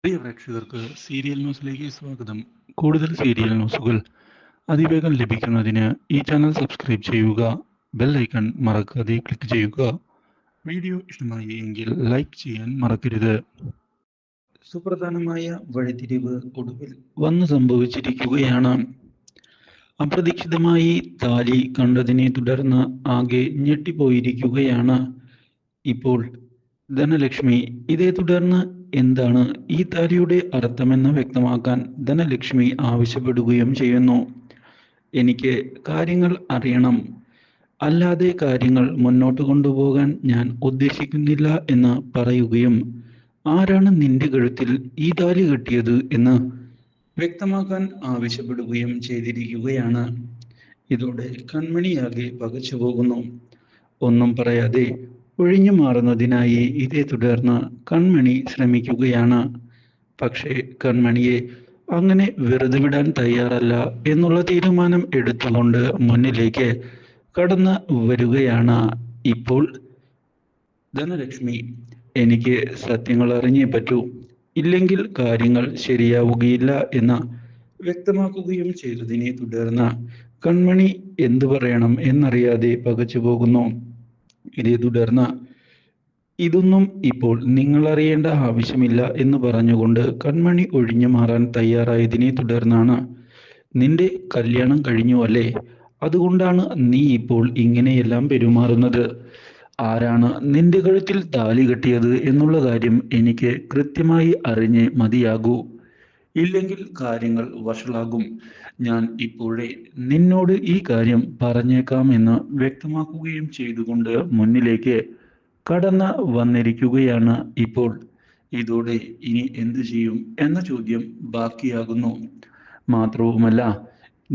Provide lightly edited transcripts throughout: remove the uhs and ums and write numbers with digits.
പ്രിയ പ്രേക്ഷകർക്ക് സീരിയൽ ന്യൂസിലേക്ക് സ്വാഗതം. കൂടുതൽ സീരിയൽ ന്യൂസുകൾ അതിവേഗം ലഭിക്കുന്നതിന് ഈ ചാനൽ സബ്സ്ക്രൈബ് ചെയ്യുക. ബെൽ ഐക്കൺ മറക്കാതെ ക്ലിക്ക് ചെയ്യുക. വീഡിയോ ഇഷ്ടമായി എങ്കിൽ ലൈക്ക് ചെയ്യാൻ മറക്കരുത്. സുപ്രധാനമായ വഴിത്തിരിവ് ഒടുവിൽ വന്നു സംഭവിച്ചിരിക്കുകയാണ്. അപ്രതീക്ഷിതമായി താലി കണ്ടതിനെ തുടർന്ന് ആകെ ഞെട്ടിപ്പോയിരിക്കുകയാണ് ഇപ്പോൾ ധനലക്ഷ്മി. ഇതേ തുടർന്ന് എന്താണ് ഈ താലിയുടെ അർത്ഥമെന്ന് വ്യക്തമാക്കാൻ ധനലക്ഷ്മി ആവശ്യപ്പെടുകയും ചെയ്യുന്നു. എനിക്ക് കാര്യങ്ങൾ അറിയണം, അല്ലാതെ കാര്യങ്ങൾ മുന്നോട്ട് കൊണ്ടുപോകാൻ ഞാൻ ഉദ്ദേശിക്കുന്നില്ല എന്ന് പറയുകയും ആരാണ് നിന്റെ കഴുത്തിൽ ഈ താലി കെട്ടിയത് എന്ന് വ്യക്തമാക്കാൻ ആവശ്യപ്പെടുകയും ചെയ്തിരിക്കുകയാണ്. ഇതോടെ കൺമണിയാകെ പകച്ചു പോകുന്നു. ഒന്നും പറയാതെ ഒഴിഞ്ഞു മാറുന്നതിനായി ഇതേ തുടർന്ന് കൺമണി ശ്രമിക്കുകയാണ്. പക്ഷേ കൺമണിയെ അങ്ങനെ വെറുതെ വിടാൻ തയ്യാറല്ല എന്നുള്ള തീരുമാനം എടുത്തുകൊണ്ട് മുന്നിലേക്ക് കടന്നു വരികയാണ് ഇപ്പോൾ ധനലക്ഷ്മി. എനിക്ക് സത്യങ്ങൾ അറിഞ്ഞേ പറ്റൂ, ഇല്ലെങ്കിൽ കാര്യങ്ങൾ ശരിയാവുകയില്ല എന്ന് വ്യക്തമാക്കുകയും ചെയ്തതിനെ തുടർന്ന് കൺമണി എന്തു പറയണം എന്നറിയാതെ പകച്ചു പോകുന്നു. ഇതേ തുടർന്ന് ഇതൊന്നും ഇപ്പോൾ നിങ്ങൾ അറിയേണ്ട ആവശ്യമില്ല എന്ന് പറഞ്ഞുകൊണ്ട് കൺമണി ഒഴിഞ്ഞു മാറാൻ തയ്യാറായതിനെ തുടർന്നാണ് നിന്റെ കല്യാണം കഴിഞ്ഞു അല്ലേ, അതുകൊണ്ടാണ് നീ ഇപ്പോൾ ഇങ്ങനെയെല്ലാം പെരുമാറുന്നത്. ആരാണ് നിന്റെ കഴുത്തിൽ താലി കെട്ടിയത് എന്നുള്ള കാര്യം എനിക്ക് കൃത്യമായി അറിഞ്ഞേ മതിയാകൂ, ഇല്ലെങ്കിൽ കാര്യങ്ങൾ വഷളാകും. ഞാൻ ഇപ്പോഴേ നിന്നോട് ഈ കാര്യം പറഞ്ഞേക്കാം എന്ന് വ്യക്തമാക്കുകയും ചെയ്തുകൊണ്ട് മുന്നിലേക്ക് കടന്നു വന്നിരിക്കുകയാണ് ഇപ്പോൾ. ഇതോടെ ഇനി എന്തു ചെയ്യും എന്ന ചോദ്യം ബാക്കിയാകുന്നു. മാത്രവുമല്ല,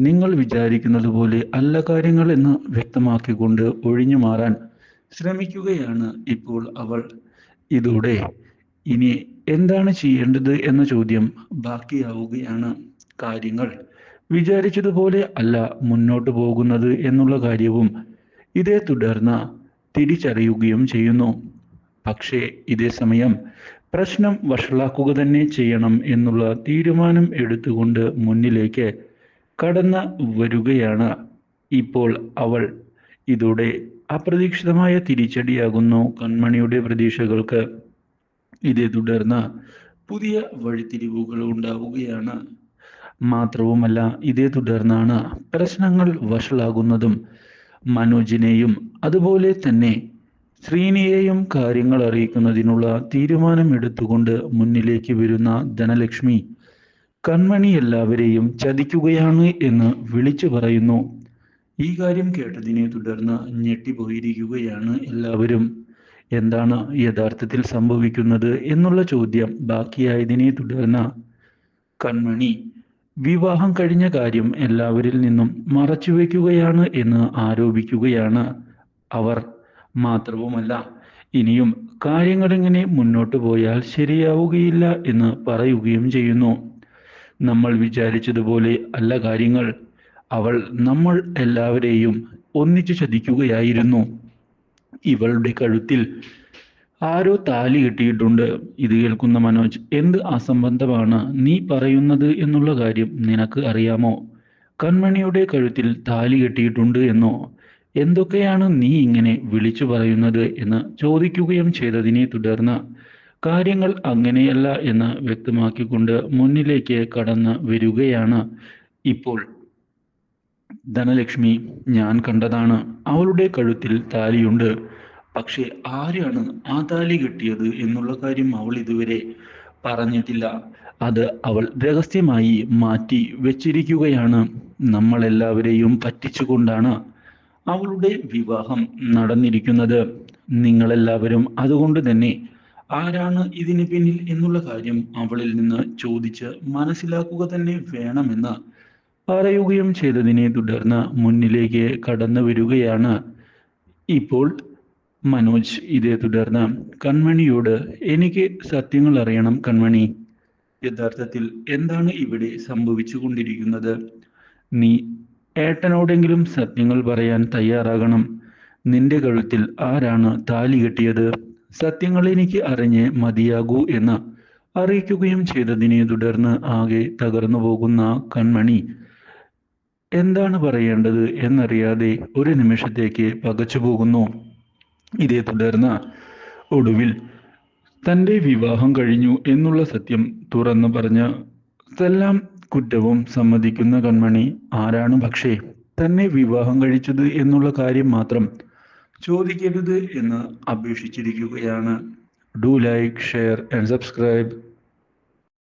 നിങ്ങൾ വിചാരിക്കുന്നത് പോലെ അല്ല കാര്യങ്ങൾ എന്ന് വ്യക്തമാക്കിക്കൊണ്ട് ഒഴിഞ്ഞു മാറാൻ ശ്രമിക്കുകയാണ് ഇപ്പോൾ അവൾ. ഇതോടെ ഇനി എന്താണ് ചെയ്യേണ്ടത് എന്ന ചോദ്യം ബാക്കിയാവുകയാണ്. കാര്യങ്ങൾ വിചാരിച്ചതുപോലെ അല്ല മുന്നോട്ട് പോകുന്നത് എന്നുള്ള കാര്യവും ഇതേ തുടർന്ന് തിരിച്ചറിയുകയും ചെയ്യുന്നു. പക്ഷേ ഇതേ സമയം പ്രശ്നം വഷളാക്കുക തന്നെ ചെയ്യണം എന്നുള്ള തീരുമാനം എടുത്തുകൊണ്ട് മുന്നിലേക്ക് കടന്നു വരികയാണ് ഇപ്പോൾ അവൾ. ഇതോടെ അപ്രതീക്ഷിതമായ തിരിച്ചടിയാകുന്നു കൺമണിയുടെ പ്രതീക്ഷകൾക്ക്. ഇതേ തുടർന്ന് പുതിയ വഴിത്തിരിവുകൾ ഉണ്ടാവുകയാണ്. മാത്രവുമല്ല, ഇതേ തുടർന്നാണ് പ്രശ്നങ്ങൾ വഷളാകുന്നതും. മനോജിനെയും അതുപോലെ തന്നെ ശ്രീനിയെയും കാര്യങ്ങൾ അറിയിക്കുന്നതിനുള്ള തീരുമാനം എടുത്തുകൊണ്ട് മുന്നിലേക്ക് വരുന്ന ധനലക്ഷ്മി കൺമണി എല്ലാവരെയും ചതിക്കുകയാണ് എന്ന് വിളിച്ചു പറയുന്നു. ഈ കാര്യം കേട്ടതിനെ തുടർന്ന് ഞെട്ടിപ്പോയിരിക്കുകയാണ് എല്ലാവരും. എന്താണ് യഥാർത്ഥത്തിൽ സംഭവിക്കുന്നത് എന്നുള്ള ചോദ്യം ബാക്കിയായതിനെ തുടർന്ന് കൺമണി വിവാഹം കഴിഞ്ഞ കാര്യം എല്ലാവരിൽ നിന്നും മറച്ചുവെക്കുകയാണ് എന്ന് ആരോപിക്കുകയാണ് അവർ. മാത്രവുമല്ല, ഇനിയും കാര്യങ്ങൾ ഇങ്ങനെ മുന്നോട്ട് പോയാൽ ശരിയാവുകയില്ല എന്ന് പറയുകയും ചെയ്യുന്നു. നമ്മൾ വിചാരിച്ചതുപോലെ അല്ല കാര്യങ്ങൾ, അവൾ നമ്മൾ എല്ലാവരെയും ഒന്നിച്ചു ചതിക്കുകയായിരുന്നു. ഇവളുടെ കഴുത്തിൽ ആരോ താലി കെട്ടിയിട്ടുണ്ട്. ഇത് കേൾക്കുന്ന മനോജ്, എന്ത് അസംബന്ധമാണ് നീ പറയുന്നത് എന്നുള്ള കാര്യം നിനക്ക് അറിയാമോ? കൺമണിയുടെ കഴുത്തിൽ താലി കെട്ടിയിട്ടുണ്ട് എന്നോ? എന്തൊക്കെയാണ് നീ ഇങ്ങനെ വിളിച്ചു പറയുന്നത് എന്ന് ചോദിക്കുകയും ചെയ്തതിനെ തുടർന്ന് കാര്യങ്ങൾ അങ്ങനെയല്ല എന്ന് വ്യക്തമാക്കിക്കൊണ്ട് മുന്നിലേക്ക് കടന്നു വരികയാണ് ഇപ്പോൾ ധനലക്ഷ്മി. ഞാൻ കണ്ടതാണ്, അവളുടെ കഴുത്തിൽ താലിയുണ്ട്. പക്ഷെ ആരാണ് ആ താലി കെട്ടിയത് എന്നുള്ള കാര്യം അവൾ ഇതുവരെ പറഞ്ഞിട്ടില്ല. അത് അവൾ രഹസ്യമായി മാറ്റി വെച്ചിരിക്കുകയാണ്. നമ്മളെല്ലാവരെയും പറ്റിച്ചുകൊണ്ടാണ് അവളുടെ വിവാഹം നടന്നിരിക്കുന്നത്. നിങ്ങളെല്ലാവരും അതുകൊണ്ട് തന്നെ ആരാണ് ഇതിന് പിന്നിൽ എന്നുള്ള കാര്യം അവളിൽ നിന്ന് ചോദിച്ച് മനസ്സിലാക്കുക തന്നെ വേണമെന്ന് പറയുകയും ചെയ്തതിനെ തുടർന്ന് മുന്നിലേക്ക് കടന്നു വരികയാണ് ഇപ്പോൾ മനോജ്. ഇതേ തുടർന്ന് കൺമണിയോട്, എനിക്ക് സത്യങ്ങൾ അറിയണം കൺമണി, യഥാർത്ഥത്തിൽ എന്താണ് ഇവിടെ സംഭവിച്ചു കൊണ്ടിരിക്കുന്നത്? നീ ഏട്ടനോടെങ്കിലും സത്യങ്ങൾ പറയാൻ തയ്യാറാകണം. നിന്റെ കഴുത്തിൽ ആരാണ് താലി കെട്ടിയത്? സത്യങ്ങൾ എനിക്ക് അറിഞ്ഞ് മതിയാകൂ എന്ന് അറിയിക്കുകയും ചെയ്തതിനെ തുടർന്ന് ആകെ തകർന്നു പോകുന്ന കൺമണി എന്താണ് പറയേണ്ടത് എന്നറിയാതെ ഒരു നിമിഷത്തേക്ക് പകച്ചുപോകുന്നു. ഇതേ തുടർന്ന് ഒടുവിൽ തൻ്റെ വിവാഹം കഴിഞ്ഞു എന്നുള്ള സത്യം തുറന്നു പറഞ്ഞ് എല്ലാം കുറ്റവും സമ്മതിക്കുന്ന കൺമണി ആരാണ് പക്ഷേ തന്നെ വിവാഹം കഴിച്ചത് എന്നുള്ള കാര്യം മാത്രം ചോദിക്കരുത് എന്ന് അപേക്ഷിച്ചിരിക്കുകയാണ്. Do like, share and subscribe.